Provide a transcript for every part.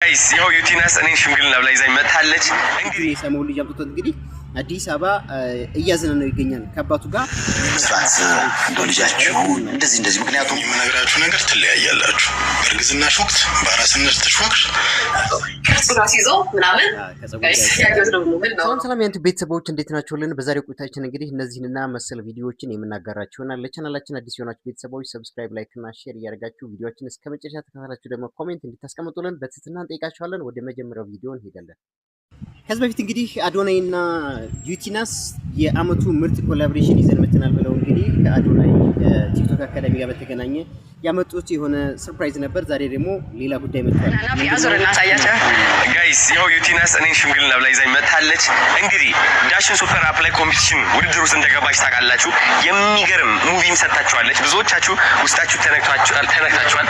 ጋይስ ይኸው ዩቲናስ እኔን ሽምግልና ብላ ይዛኝ መታለች። እንግዲህ ሰሞኑን ልጅ አምጥቶት እንግዲህ አዲስ አበባ እያዘነ ነው ይገኛል ከአባቱ ጋር ልጃችሁ እንደዚህ ምክንያቱም የምነግራችሁ ነገር ትለያያላችሁ። በእርግዝናሽ ወቅት በአራስነት ተሽዋክሽ ራስ ይዞ ምናምን ሰላም ያንተ ቤተሰቦች እንዴት ናችሁልን? በዛሬው ቆይታችን እንግዲህ እነዚህንና መሰል ቪዲዮዎችን የምናጋራችሁ ይሆናል። ለቻናላችን አዲስ የሆናችሁ ቤተሰቦች ሰብስክራይብ፣ ላይክ እና ሼር እያደረጋችሁ ቪዲዮዎችን እስከ መጨረሻ ተከታተላችሁ ደግሞ ኮሜንት እንድታስቀምጡልን በትህትና እንጠይቃችኋለን። ወደ መጀመሪያው ቪዲዮ እንሄዳለን። ከዚህ በፊት እንግዲህ አዶናይ እና ዩቲናስ የአመቱ ምርጥ ኮላቦሬሽን ይዘን መጥተናል ብለው እንግዲህ ከአዶናይ ቲክቶክ አካዳሚ ጋር በተገናኘ ያመጡት የሆነ ሰርፕራይዝ ነበር። ዛሬ ደግሞ ሌላ ጉዳይ መጥቷል። ጋይስ ይኸው ዩቲናስ እኔን ሽምግልና ብላ ይዛኝ መታለች። እንግዲህ ዳሽን ሱፐር አፕ ላይ ኮምፒቲሽን ውድድር ውስጥ እንደገባች ታውቃላችሁ። የሚገርም ሙቪም ሰጣችኋለች። ብዙዎቻችሁ ውስጣችሁ ተነክታችኋል፣ አልቅሳችኋል፣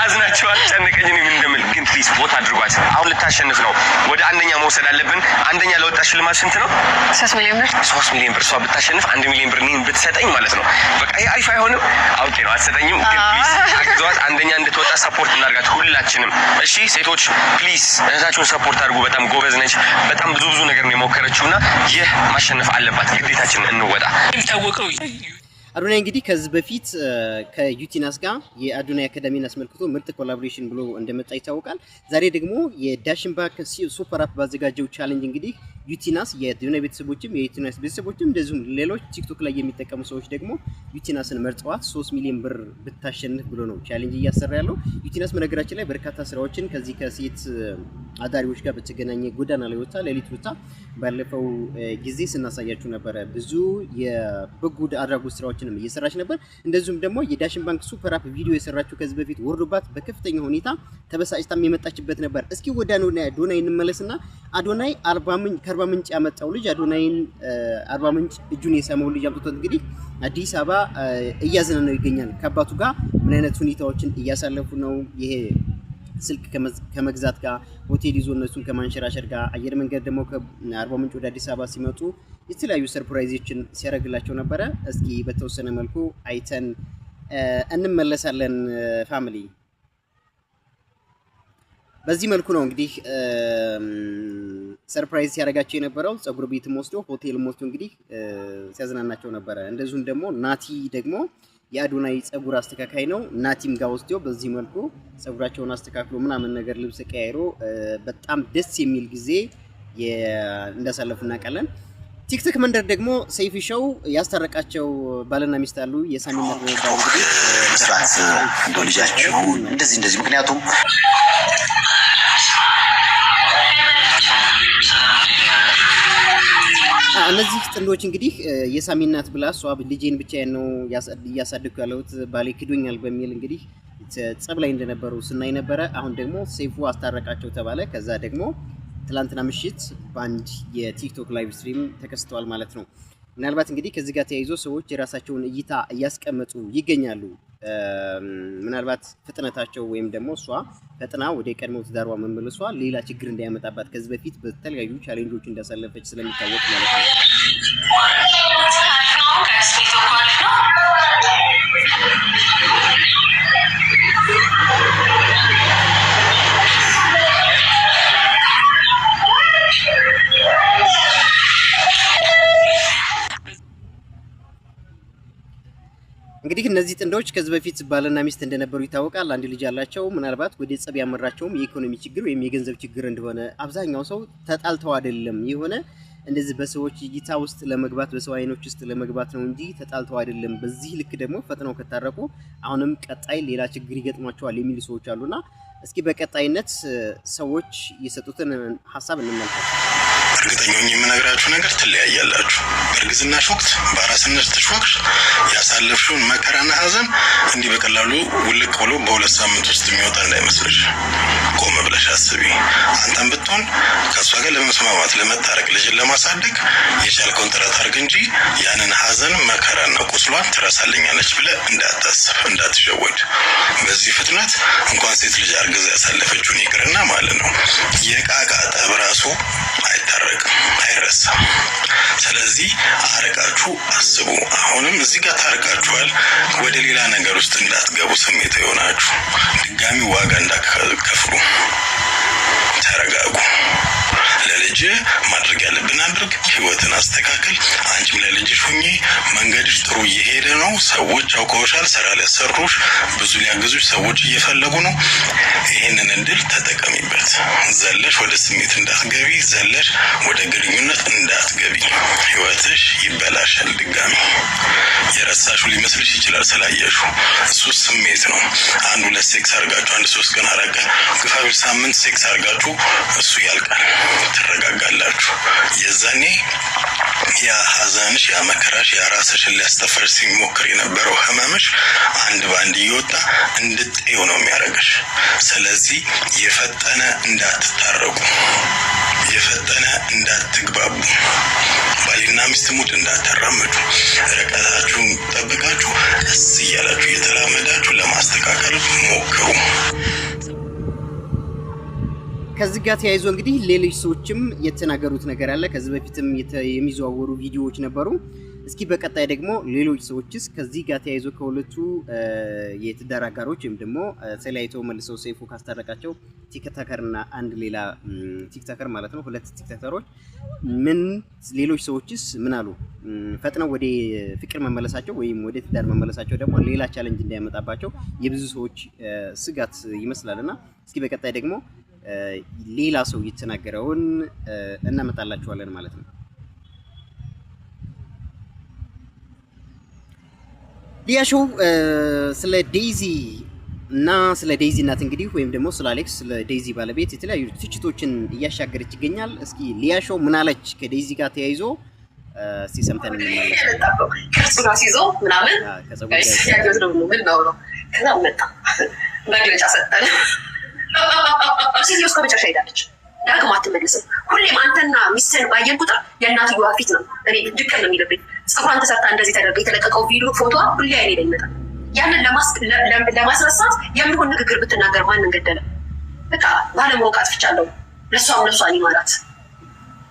አዝናችኋል። ጨነቀኝ ምን እንደምል ግን ፕሊዝ ቦት አድርጓት። አሁን ልታሸንፍ ነው። ወደ አንደኛ መውሰድ አለብን። አንደኛ ለወጣ ሽልማት ስንት ነው? 3 ሚሊዮን ብር። 3 ሚሊዮን ብር። እሷ ብታሸንፍ 1 ሚሊዮን ብር እኔን ብትሰጠኝ ማለት ነው። በቃ ይሄ አሪፍ አይሆንም? አውቄ ነው አትሰጠኝም፣ ግን ፕሊዝ አግዟት። አንደኛ እንድትወጣ ሰፖርት እናድርጋት ሁላችንም። እሺ ሴቶች ፕሊዝ እህታችሁን ሰፖርት አድርጉ። በጣም ጎበዝ ነች። በጣም ብዙ ነገር ነው የሞከረችውና ይህ ማሸነፍ አለባት። ግዴታችንን እንወጣ። የሚታወቀው አዶናይ እንግዲህ ከዚህ በፊት ከዩቲናስ ጋር የአዶናይ አካዳሚን አስመልክቶ ምርጥ ኮላቦሬሽን ብሎ እንደመጣ ይታወቃል። ዛሬ ደግሞ የዳሽን ባንክ ሱፐር አፕ ባዘጋጀው ቻሌንጅ እንግዲህ ዩቲናስ የአዶናይ ቤተሰቦችም የዩቲናስ ቤተሰቦችም እንደዚሁም ሌሎች ቲክቶክ ላይ የሚጠቀሙ ሰዎች ደግሞ ዩቲናስን መርጠዋት 3 ሚሊዮን ብር ብታሸንፍ ብሎ ነው ቻሌንጅ እያሰራ ያለው። ዩቲናስ በነገራችን ላይ በርካታ ስራዎችን ከዚህ ከሴት አዳሪዎች ጋር በተገናኘ ጎዳና ላይ ወጣ ሌሊት ወጣ ባለፈው ጊዜ ስናሳያችሁ ነበረ። ብዙ የበጎ አድራጎት ስራዎችን እየሰራች ነበር። እንደዚሁም ደግሞ የዳሽን ባንክ ሱፐር አፕ ቪዲዮ የሰራችው ከዚህ በፊት ወርዶባት በከፍተኛ ሁኔታ ተበሳጭታም የመጣችበት ነበር። እስኪ ወደ አዶናይ እንመለስና አዶናይ ከአርባ ምንጭ ያመጣው ልጅ አዶናይን አርባ ምንጭ እጁን የሳመው ልጅ አምጥቶት እንግዲህ አዲስ አበባ እያዘነ ነው ይገኛል ከአባቱ ጋር ምን አይነት ሁኔታዎችን እያሳለፉ ነው? ይሄ ስልክ ከመግዛት ጋር ሆቴል ይዞ እነሱን ከማንሸራሸር ጋር አየር መንገድ ደግሞ ከአርባ ምንጭ ወደ አዲስ አበባ ሲመጡ የተለያዩ ሰርፕራይዞችን ሲያደርግላቸው ነበረ። እስኪ በተወሰነ መልኩ አይተን እንመለሳለን። ፋሚሊ በዚህ መልኩ ነው እንግዲህ ሰርፕራይዝ ሲያደርጋቸው የነበረው። ጸጉር ቤትም ወስዶ ሆቴልም ወስዶ እንግዲህ ሲያዝናናቸው ነበረ። እንደዚሁም ደግሞ ናቲ ደግሞ የአዶናይ ጸጉር አስተካካይ ነው። ናቲም ጋር ወስዶ በዚህ መልኩ ጸጉራቸውን አስተካክሎ ምናምን ነገር ልብስ ቀያይሮ በጣም ደስ የሚል ጊዜ እንዳሳለፉ እናውቃለን። ቲክቶክ መንደር ደግሞ ሰይፉ ሾው ያስታረቃቸው ባልና ሚስት አሉ። የሳሚነት ነው እንግዲህ ልጃችሁ እንደዚህ ምክንያቱም እነዚህ ጥንዶች እንግዲህ የሳሚናት ብላ እሷ ልጄን ብቻዬን ነው እያሳደኩ ያለሁት ባሌ ክዶኛል በሚል እንግዲህ ጸብ ላይ እንደነበሩ ስናይ ነበረ። አሁን ደግሞ ሰይፉ አስታረቃቸው ተባለ። ከዛ ደግሞ ትላንትና ምሽት ባንድ የቲክቶክ ላይቭ ስትሪም ተከስተዋል ማለት ነው። ምናልባት እንግዲህ ከዚህ ጋር ተያይዞ ሰዎች የራሳቸውን እይታ እያስቀመጡ ይገኛሉ። ምናልባት ፍጥነታቸው ወይም ደግሞ እሷ ፈጥና ወደ ቀድሞ ትዳሯ መመለሷ ሌላ ችግር እንዳያመጣባት ከዚህ በፊት በተለያዩ ቻሌንጆች እንዳሳለፈች ስለሚታወቅ ማለት ነው። እንግዲህ እነዚህ ጥንዶች ከዚህ በፊት ባልና ሚስት እንደነበሩ ይታወቃል። አንድ ልጅ ያላቸው። ምናልባት ወደ ጸብ ያመራቸውም የኢኮኖሚ ችግር ወይም የገንዘብ ችግር እንደሆነ አብዛኛው ሰው ተጣልተው አይደለም የሆነ እንደዚህ በሰዎች እይታ ውስጥ ለመግባት በሰው አይኖች ውስጥ ለመግባት ነው እንጂ ተጣልተው አይደለም። በዚህ ልክ ደግሞ ፈጥነው ከታረቁ አሁንም ቀጣይ ሌላ ችግር ይገጥማቸዋል የሚሉ ሰዎች አሉና እስኪ በቀጣይነት ሰዎች የሰጡትን ሀሳብ እንመልከት። እርግጠኛው የምነግራችሁ ነገር ትለያያላችሁ። በእርግዝናሽ ወቅት በአራስነት ተሽዋክሽ ያሳለፍሽውን መከራና ሐዘን እንዲህ በቀላሉ ውልቅ ብሎ በ2 ሳምንት ውስጥ የሚወጣ እንዳይመስልሽ። ቆም ብለሽ አስቢ። አንተም ብትሆን ከእሷ ጋር ለመስማማት ለመታረቅ ልጅን ለማሳደግ የቻልከውን ጥረት አድርግ እንጂ ያንን ሐዘን መከራና ቁስሏን ትረሳልኛለች ብለህ እንዳታስብ፣ እንዳትሸወድ። በዚህ ፍጥነት እንኳን ሴት ልጅ አርግዛ ያሳለፈችውን ይቅርና ማለት ነው የቃቃ ጠብ ራሱ አይታረቅም፣ አይረሳም። ስለዚህ አርቃችሁ አስቡ። አሁንም እዚህ ጋር ታርቃችኋል፣ ወደ ሌላ ነገር ውስጥ እንዳትገቡ፣ ስሜት ይሆናችሁ ድጋሚ ዋጋ እንዳትከፍሉ። ህይወትን አስተካክል። አንቺም ለልጅሽ ሁኚ። መንገድሽ ጥሩ እየሄደ ነው። ሰዎች አውቀውሻል። ስራ ሊያሰሩሽ ብዙ ሊያግዙሽ ሰዎች እየፈለጉ ነው። ይህንን እድል ተጠቀሚበት። ዘለሽ ወደ ስሜት እንዳትገቢ፣ ዘለሽ ወደ ግንኙነት እንዳትገቢ። ህይወትሽ ይበላሻል። ድጋሚ የረሳሹ ሊመስልሽ ይችላል ስላየሹ። እሱ ስሜት ነው። 1-2 ሴክስ አርጋችሁ 1-3 ቀን አረጋ ግፋቢል ሳምንት ሴክስ አርጋችሁ እሱ ያልቃል። ትረጋጋላችሁ። የዛኔ ያ ሀዘንሽ፣ ያ መከራሽ፣ ያ ራስሽን ሊያስተፈር ሲሞክር የነበረው ህመምሽ አንድ ባንድ እየወጣ እንድትጤው ነው የሚያደርግሽ። ስለዚህ የፈጠነ እንዳትታረቁ፣ የፈጠነ እንዳትግባቡ፣ ባልና ሚስት ሙድ እንዳታራምዱ፣ ርቀታችሁን ጠብቃችሁ ቀስ እያላችሁ እየተራመዳችሁ ለማስተካከል ሞክሩ። ከዚህ ጋር ተያይዞ እንግዲህ ሌሎች ሰዎችም የተናገሩት ነገር አለ። ከዚህ በፊትም የሚዘዋወሩ ቪዲዮዎች ነበሩ። እስኪ በቀጣይ ደግሞ ሌሎች ሰዎችስ ከዚህ ጋር ተያይዞ ከሁለቱ የትዳር አጋሮች ወይም ደግሞ ተለያይተው መልሰው ሰይፉ ካስታረቃቸው ቲክቶከርና አንድ ሌላ ቲክቶከር ማለት ነው፣ ሁለት ቲክቶከሮች ምን ሌሎች ሰዎችስ ምን አሉ? ፈጥነው ወደ ፍቅር መመለሳቸው ወይም ወደ ትዳር መመለሳቸው ደግሞ ሌላ ቻሌንጅ እንዳያመጣባቸው የብዙ ሰዎች ስጋት ይመስላልና እስኪ በቀጣይ ደግሞ ሌላ ሰው የተናገረውን እናመጣላችኋለን ማለት ነው። ሊያ ሾው ስለ ዴይዚ እና ስለ ዴይዚ እናት እንግዲህ ወይም ደግሞ ስለ አሌክስ ስለ ዴይዚ ባለቤት የተለያዩ ትችቶችን እያሻገረች ይገኛል። እስኪ ሊያ ሾው ምን አለች ከዴይዚ ጋር ተያይዞ እስቲ ሰምተን እንመለሳለን። ከሱራ ሲዞ ምናምን ያገዝ ነው ምን ነው ከዛ መጣ መግለጫ ሰጠን። ሲሪየስ ከመጨረሻ ሄዳለች። ዳግም አትመለስም። ሁሌም አንተና ሚስትህን ባየን ቁጥር የእናትየዋ ፊት ነው እኔ ድቅን ነው የሚልብኝ። ፀጉሯን ተሰርታ እንደዚህ ተደርጋ የተለቀቀው ቪዲዮ ፎቶዋ ሁሌ አይኔ ላይ ይመጣል። ያንን ለማስረሳት የሚሆን ንግግር ብትናገር ማንን ገደለ? በቃ ባለማወቅ አጥፍቻለሁ። ለሷም እኔ ማለት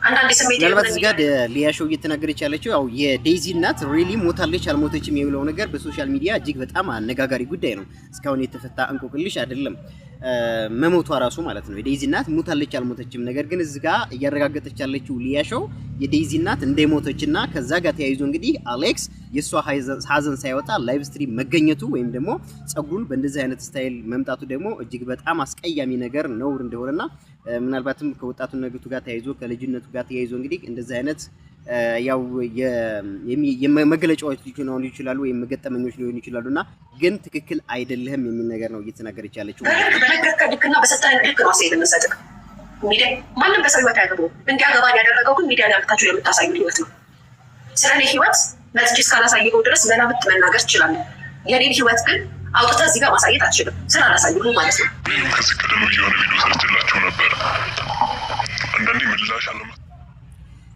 አንዳንድ ስሜት ምናልባት እዚህ ጋር ሊያ ሾው እየተናገረች ያለችው ያው የዴይዚ እናት ሪሊ ሞታለች አልሞተችም የሚለው ነገር በሶሻል ሚዲያ እጅግ በጣም አነጋጋሪ ጉዳይ ነው። እስካሁን የተፈታ እንቆቅልሽ አይደለም መሞቷ ራሱ ማለት ነው። የዴይዚ እናት ሞታለች አልሞተችም። ነገር ግን እዚህ ጋር እያረጋገጠች ያለችው ሊያ ሾው የዴይዚ እናት እንደሞተችና ከዛ ጋር ተያይዞ እንግዲህ አሌክስ የሷ ሀዘን ሳይወጣ ላይቭ ስትሪም መገኘቱ ወይም ደግሞ ጸጉሩን በእንደዚህ አይነት ስታይል መምጣቱ ደግሞ እጅግ በጣም አስቀያሚ ነገር ነውር እንደሆነና ምናልባትም ከወጣቱነቱ ጋር ተያይዞ ከልጅነቱ ጋር ተያይዞ እንግዲህ እንደዚህ አይነት ያው የመገለጫዎች ሊሆኑ ይችላሉ ወይም መገጠመኞች ሊሆኑ ይችላሉና ግን ትክክል አይደለም የሚል ነገር ነው እየተናገረች ያለችው። በነገርከው ልክና በሰጠኝ ልክ ነው አስተያየት የምንሰጥህ። ሚዲያ ማንም በሰው ህይወት አይገባም። እንዲያገባን ያደረገው ግን ሚዲያ ላይ አምጥታችሁ የምታሳዩ ህይወት ነው። ስለኔ ህይወት መጥቼ እስካላሳየኸው ድረስ ገና መናገር ትችላለህ። የኔን ህይወት ግን አውጥተህ እዚህ ጋር ማሳየት አትችልም። ስላላሳየሁ ማለት ነው። ከዚህ ቀደም የሆነ ቪዲዮ ሰርችላችሁ ነበር። አንዳንዴ ምላሽ አለ።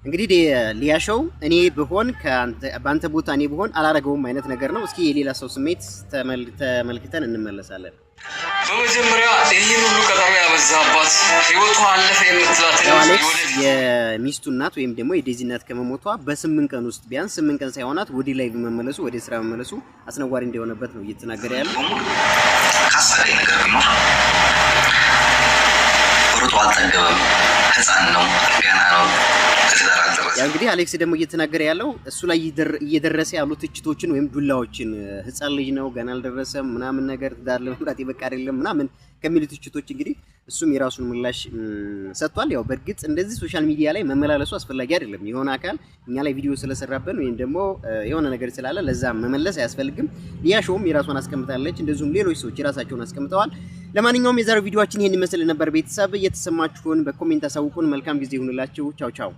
እንግዲህ ሊያ ሾው እኔ ብሆን በአንተ ቦታ እኔ ብሆን አላረገውም አይነት ነገር ነው። እስኪ የሌላ ሰው ስሜት ተመልክተን እንመለሳለን። በመጀመሪያ ይህን ሁሉ ቀጠሮ ያበዛባት ህይወቷ አለፈ የምትላት አሌክስ የሚስቱ እናት ወይም ደግሞ የዴይዚ እናት ከመሞቷ በ8 ቀን ውስጥ ቢያንስ 8 ቀን ሳይሆናት ወደ ላይቭ መመለሱ ወደ ስራ መመለሱ አስነዋሪ እንደሆነበት ነው እየተናገረ ያለው። ካሳለኝ ነገር ቢኖር ሩጦ አልጠገበም፣ ህፃን ነው፣ ገና ነው። ያ እንግዲህ አሌክስ ደግሞ እየተናገረ ያለው እሱ ላይ እየደረሰ ያሉ ትችቶችን ወይም ዱላዎችን ህፃን ልጅ ነው ገና አልደረሰም ምናምን ነገር ትዳር ለመምራት ይበቃ አይደለም ምናምን ከሚሉ ትችቶች እንግዲህ እሱም የራሱን ምላሽ ሰጥቷል። ያው በእርግጥ እንደዚህ ሶሻል ሚዲያ ላይ መመላለሱ አስፈላጊ አይደለም። የሆነ አካል እኛ ላይ ቪዲዮ ስለሰራበን ወይም ደግሞ የሆነ ነገር ስላለ ለዛ መመለስ አያስፈልግም። ሊያ ሾውም የራሷን አስቀምጣለች፣ እንደዚሁም ሌሎች ሰዎች የራሳቸውን አስቀምጠዋል። ለማንኛውም የዛሬው ቪዲዮአችን ይሄን ይመስል ነበር። ቤተሰብ እየተሰማችሁን በኮሜንት አሳውቁን። መልካም ጊዜ ይሁንላችሁ። ቻው ቻው።